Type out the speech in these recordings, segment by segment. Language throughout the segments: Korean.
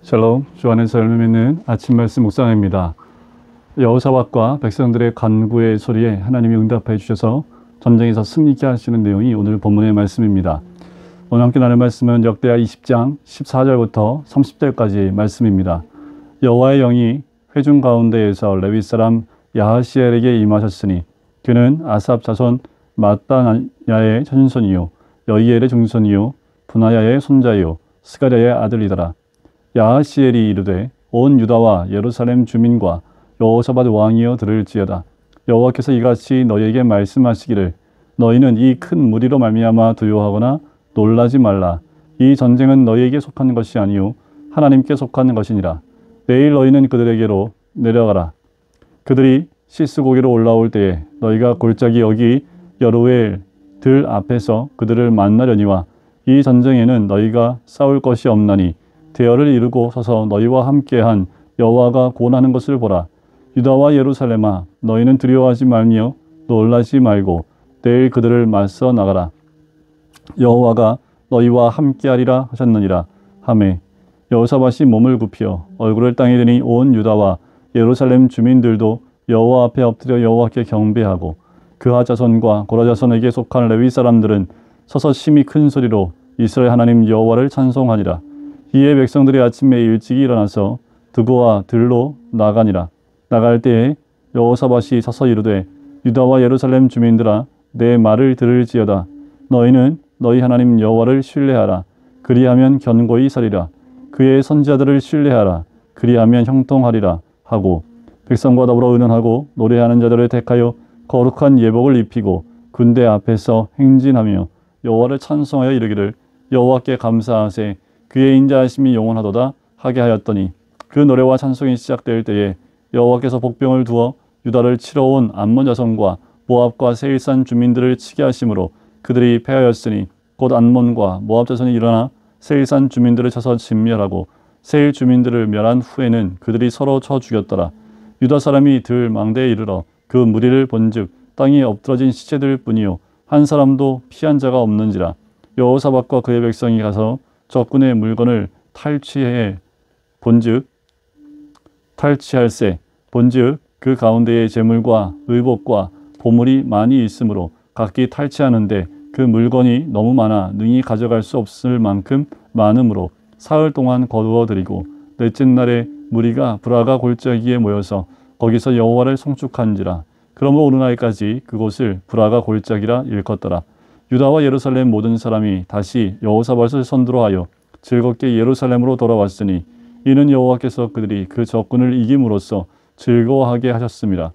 샬롬, 주 안에서 열매 맺는 아침 말씀 묵상입니다. 여호사밧과 백성들의 간구의 소리에 하나님이 응답해 주셔서 전쟁에서 승리케 하시는 내용이 오늘 본문의 말씀입니다. 오늘 함께 나눌 말씀은 역대하 20장 14절부터 30절까지 말씀입니다. 여호와의 영이 회중 가운데에서 레위 사람 야하시엘에게 임하셨으니 그는 아삽 자손 마따냐의 천손이요 여이엘의 증손이요 분하야의 손자요 스가랴의 아들이더라. 야하시엘이 이르되 온 유다와 예루살렘 주민과 여호사밧 왕이여 들을지어다. 여호와께서 이같이 너희에게 말씀하시기를 너희는 이 큰 무리로 말미암아 두려워하거나 놀라지 말라. 이 전쟁은 너희에게 속한 것이 아니요 하나님께 속한 것이니라. 내일 너희는 그들에게로 내려가라. 그들이 시스고기로 올라올 때에 너희가 골짜기 여기 여루엘 들 앞에서 그들을 만나려니와 이 전쟁에는 너희가 싸울 것이 없나니 대열을 이루고 서서 너희와 함께한 여호와가 고난하는 것을 보라. 유다와 예루살렘아 너희는 두려워하지 말며 놀라지 말고 내일 그들을 맞서 나가라. 여호와가 너희와 함께하리라 하셨느니라 하매 여호사밧이 몸을 굽혀 얼굴을 땅에 대니 온 유다와 예루살렘 주민들도 여호와 앞에 엎드려 여호와께 경배하고 그하 자손과 고라 자손에게 속한 레위 사람들은 서서 심히 큰 소리로 이스라엘 하나님 여호와를 찬송하니라. 이에 백성들이 아침에 일찍이 일어나서 두고와 들로 나가니라. 나갈 때에 여호사밧이 서서 이르되 유다와 예루살렘 주민들아 내 말을 들을지어다. 너희는 너희 하나님 여호와를 신뢰하라. 그리하면 견고히 서리라. 그의 선지자들을 신뢰하라. 그리하면 형통하리라 하고 백성과 더불어 의논하고 노래하는 자들을 택하여 거룩한 예복을 입히고 군대 앞에서 행진하며 여호와를 찬송하여 이르기를 여호와께 감사하세 그의 인자하심이 영원하도다 하게 하였더니 그 노래와 찬송이 시작될 때에 여호와께서 복병을 두어 유다를 치러 온 암몬 자손과 모압과 세일산 주민들을 치게 하심으로 그들이 패하였으니 곧 암몬과 모압 자손이 일어나 세일산 주민들을 쳐서 진멸하고 세일 주민들을 멸한 후에는 그들이 서로 쳐 죽였더라. 유다 사람이 들 망대에 이르러 그 무리를 본즉 땅에 엎드러진 시체들 뿐이요 한 사람도 피한 자가 없는지라. 여호사밧과 그의 백성이 가서 적군의 물건을 탈취할세 본즉 그 가운데에 재물과 의복과 보물이 많이 있으므로 각기 탈취하는데 그 물건이 너무 많아 능히 가져갈 수 없을 만큼 많으므로 사흘 동안 거두어 들이고 넷째 날에 무리가 브라가 골짜기에 모여서 거기서 여호와를 송축한지라. 그러므로 오늘날까지 그곳을 브라가 골짜기라 일컫더라. 유다와 예루살렘 모든 사람이 다시 여호사밧을 선두로하여 즐겁게 예루살렘으로 돌아왔으니 이는 여호와께서 그들이 그 적군을 이김으로써 즐거워하게 하셨습니다.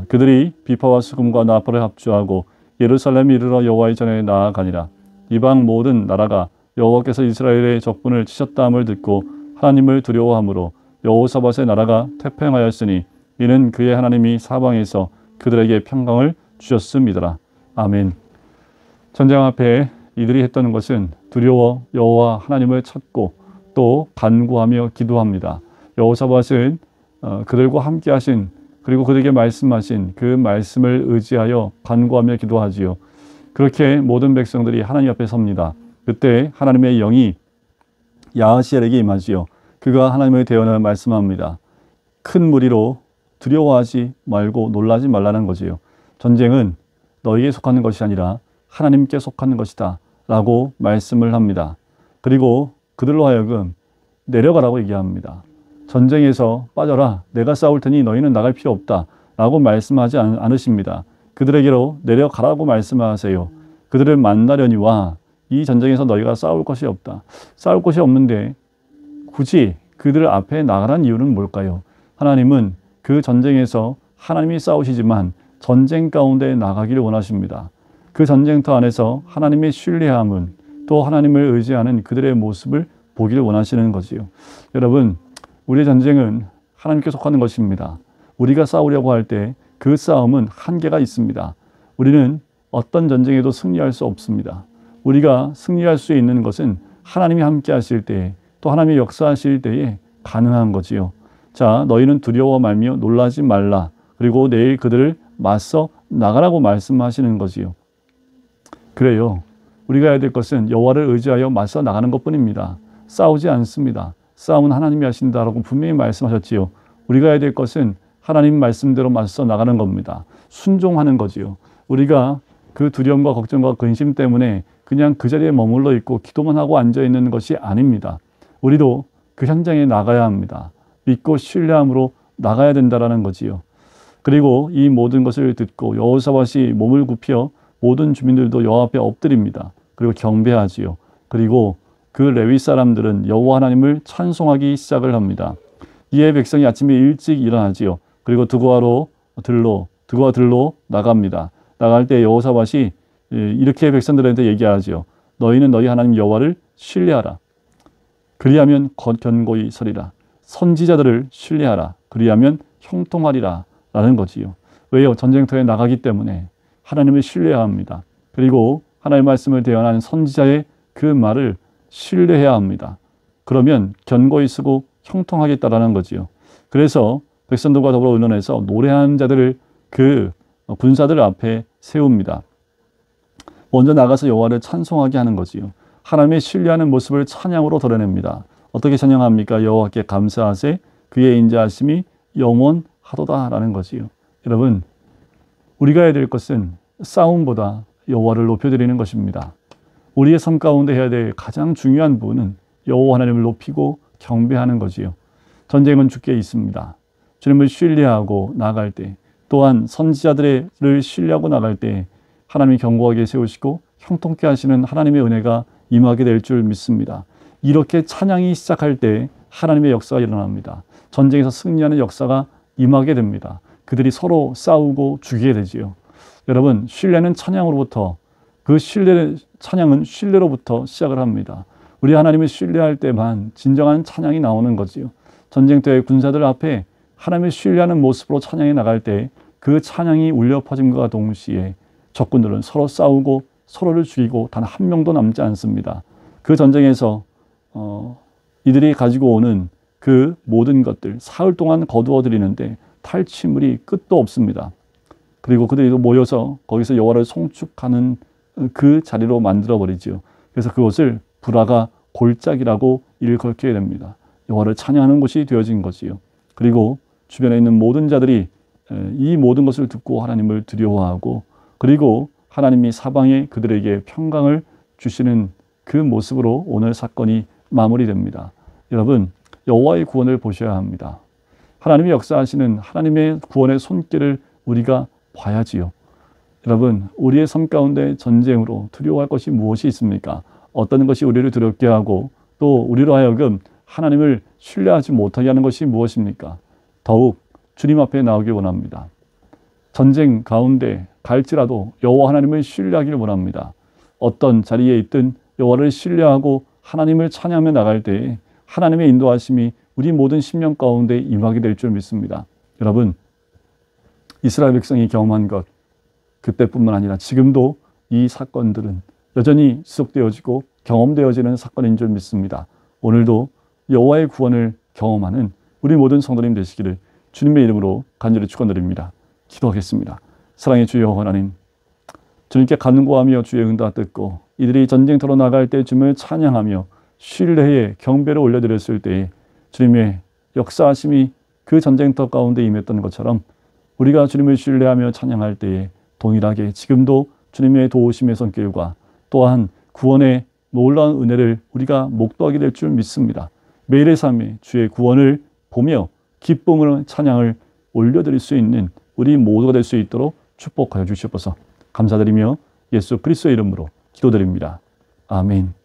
그들이 비파와 수금과 나팔을 합주하고 예루살렘에 이르러 여호와의 전에 나아가니라. 이방 모든 나라가 여호와께서 이스라엘의 적군을 치셨다함을 듣고 하나님을 두려워하므로 여호사밧의 나라가 태평하였으니 이는 그의 하나님이 사방에서 그들에게 평강을 주셨음이더라. 아멘. 전쟁 앞에 이들이 했던 것은 두려워 여호와 하나님을 찾고 또 간구하며 기도합니다. 여호사밧은 그들과 함께 하신 그리고 그들에게 말씀하신 그 말씀을 의지하여 간구하며 기도하지요. 그렇게 모든 백성들이 하나님 앞에 섭니다. 그때 하나님의 영이 야하시엘에게 임하지요. 그가 하나님의 대언을 말씀합니다. 큰 무리로 두려워하지 말고 놀라지 말라는 거지요. 전쟁은 너희에게 속하는 것이 아니라 하나님께 속하는 것이다 라고 말씀을 합니다. 그리고 그들로 하여금 내려가라고 얘기합니다. 전쟁에서 빠져라. 내가 싸울 테니 너희는 나갈 필요 없다 라고 말씀하지 않으십니다. 그들에게로 내려가라고 말씀하세요. 그들을 만나려니와 이 전쟁에서 너희가 싸울 것이 없다. 싸울 것이 없는데 굳이 그들 앞에 나가라는 이유는 뭘까요? 하나님은 그 전쟁에서 하나님이 싸우시지만 전쟁 가운데 나가기를 원하십니다. 그 전쟁터 안에서 하나님의 신뢰함은 또 하나님을 의지하는 그들의 모습을 보기를 원하시는 거지요. 여러분, 우리의 전쟁은 하나님께 속하는 것입니다. 우리가 싸우려고 할 때 그 싸움은 한계가 있습니다. 우리는 어떤 전쟁에도 승리할 수 없습니다. 우리가 승리할 수 있는 것은 하나님이 함께 하실 때에 또 하나님이 역사하실 때에 가능한 거지요. 자, 너희는 두려워 말며 놀라지 말라. 그리고 내일 그들을 맞서 나가라고 말씀하시는 거지요. 그래요. 우리가 해야 될 것은 여호와를 의지하여 맞서 나가는 것뿐입니다. 싸우지 않습니다. 싸움은 하나님이 하신다라고 분명히 말씀하셨지요. 우리가 해야 될 것은 하나님 말씀대로 맞서 나가는 겁니다. 순종하는 거지요. 우리가 그 두려움과 걱정과 근심 때문에 그냥 그 자리에 머물러 있고 기도만 하고 앉아 있는 것이 아닙니다. 우리도 그 현장에 나가야 합니다. 믿고 신뢰함으로 나가야 된다라는 거지요. 그리고 이 모든 것을 듣고 여호사밧이 몸을 굽혀 모든 주민들도 여호와 앞에 엎드립니다. 그리고 경배하지요. 그리고 그 레위 사람들은 여호와 하나님을 찬송하기 시작을 합니다. 이에 백성이 아침에 일찍 일어나지요. 그리고 드고와 들로 나갑니다. 나갈 때 여호사밧이 이렇게 백성들한테 얘기하지요. 너희는 너희 하나님 여호와를 신뢰하라. 그리하면 견고히 서리라. 선지자들을 신뢰하라. 그리하면 형통하리라. 라는 거지요. 왜요? 전쟁터에 나가기 때문에 하나님을 신뢰해야 합니다. 그리고 하나님의 말씀을 대언하는 선지자의 그 말을 신뢰해야 합니다. 그러면 견고히 서고 형통하겠다라는 거지요. 그래서 백성들과 더불어 의논해서 노래하는 자들을 그 군사들 앞에 세웁니다. 먼저 나가서 여호와를 찬송하게 하는 거지요. 하나님의 신뢰하는 모습을 찬양으로 드러냅니다. 어떻게 찬양합니까? 여호와께 감사하세 그의 인자하심이 영원하도다라는 거지요. 여러분, 우리가 해야 될 것은 싸움보다 여호와를 높여드리는 것입니다. 우리의 삶 가운데 해야 될 가장 중요한 부분은 여호와 하나님을 높이고 경배하는 거지요. 전쟁은 주께 있습니다. 주님을 신뢰하고 나갈 때, 또한 선지자들을 신뢰하고 나갈 때 하나님이 견고하게 세우시고 형통케 하시는 하나님의 은혜가 임하게 될 줄 믿습니다. 이렇게 찬양이 시작할 때 하나님의 역사가 일어납니다. 전쟁에서 승리하는 역사가 임하게 됩니다. 그들이 서로 싸우고 죽이게 되지요. 여러분, 신뢰는 찬양으로부터, 찬양은 신뢰로부터 시작을 합니다. 우리 하나님을 신뢰할 때만 진정한 찬양이 나오는 거지요. 전쟁터의 군사들 앞에 하나님을 신뢰하는 모습으로 찬양해 나갈 때 그 찬양이 울려 퍼짐과 동시에 적군들은 서로 싸우고 서로를 죽이고 단 한 명도 남지 않습니다. 그 전쟁에서 이들이 가지고 오는 그 모든 것들 사흘 동안 거두어 드리는데 탈취물이 끝도 없습니다. 그리고 그들이 모여서 거기서 여호와를 송축하는 그 자리로 만들어 버리지요. 그래서 그것을 브라가 골짜기라고 일컬게 됩니다. 여호와를 찬양하는 곳이 되어진 거지요. 그리고 주변에 있는 모든 자들이 이 모든 것을 듣고 하나님을 두려워하고, 그리고 하나님이 사방에 그들에게 평강을 주시는 그 모습으로 오늘 사건이 마무리됩니다. 여러분, 여호와의 구원을 보셔야 합니다. 하나님이 역사하시는 하나님의 구원의 손길을 우리가 봐야지요. 여러분, 우리의 삶 가운데 전쟁으로 두려워할 것이 무엇이 있습니까? 어떤 것이 우리를 두렵게 하고 또 우리로 하여금 하나님을 신뢰하지 못하게 하는 것이 무엇입니까? 더욱 주님 앞에 나오길 원합니다. 전쟁 가운데 갈지라도 여호와 하나님을 신뢰하기를 원합니다. 어떤 자리에 있든 여호와를 신뢰하고 하나님을 찬양하며 나갈 때에 하나님의 인도하심이 우리 모든 심령 가운데 임하게 될 줄 믿습니다. 여러분, 이스라엘 백성이 경험한 것, 그때뿐만 아니라 지금도 이 사건들은 여전히 지속되어지고 경험되어지는 사건인 줄 믿습니다. 오늘도 여호와의 구원을 경험하는 우리 모든 성도님 되시기를 주님의 이름으로 간절히 축원드립니다. 기도하겠습니다. 사랑의 주 여호와 하나님, 주님께 간구하며 주의 응답 듣고 이들이 전쟁터로 나갈 때 주님을 찬양하며 신뢰의 경배를 올려드렸을 때에 주님의 역사하심이 그 전쟁터 가운데 임했던 것처럼 우리가 주님을 신뢰하며 찬양할 때에 동일하게 지금도 주님의 도우심의 손길과 또한 구원의 놀라운 은혜를 우리가 목도하게 될 줄 믿습니다. 매일의 삶에 주의 구원을 보며 기쁨으로 찬양을 올려드릴 수 있는 우리 모두가 될 수 있도록 축복하여 주시옵소서. 감사드리며 예수 그리스도의 이름으로 기도드립니다. 아멘.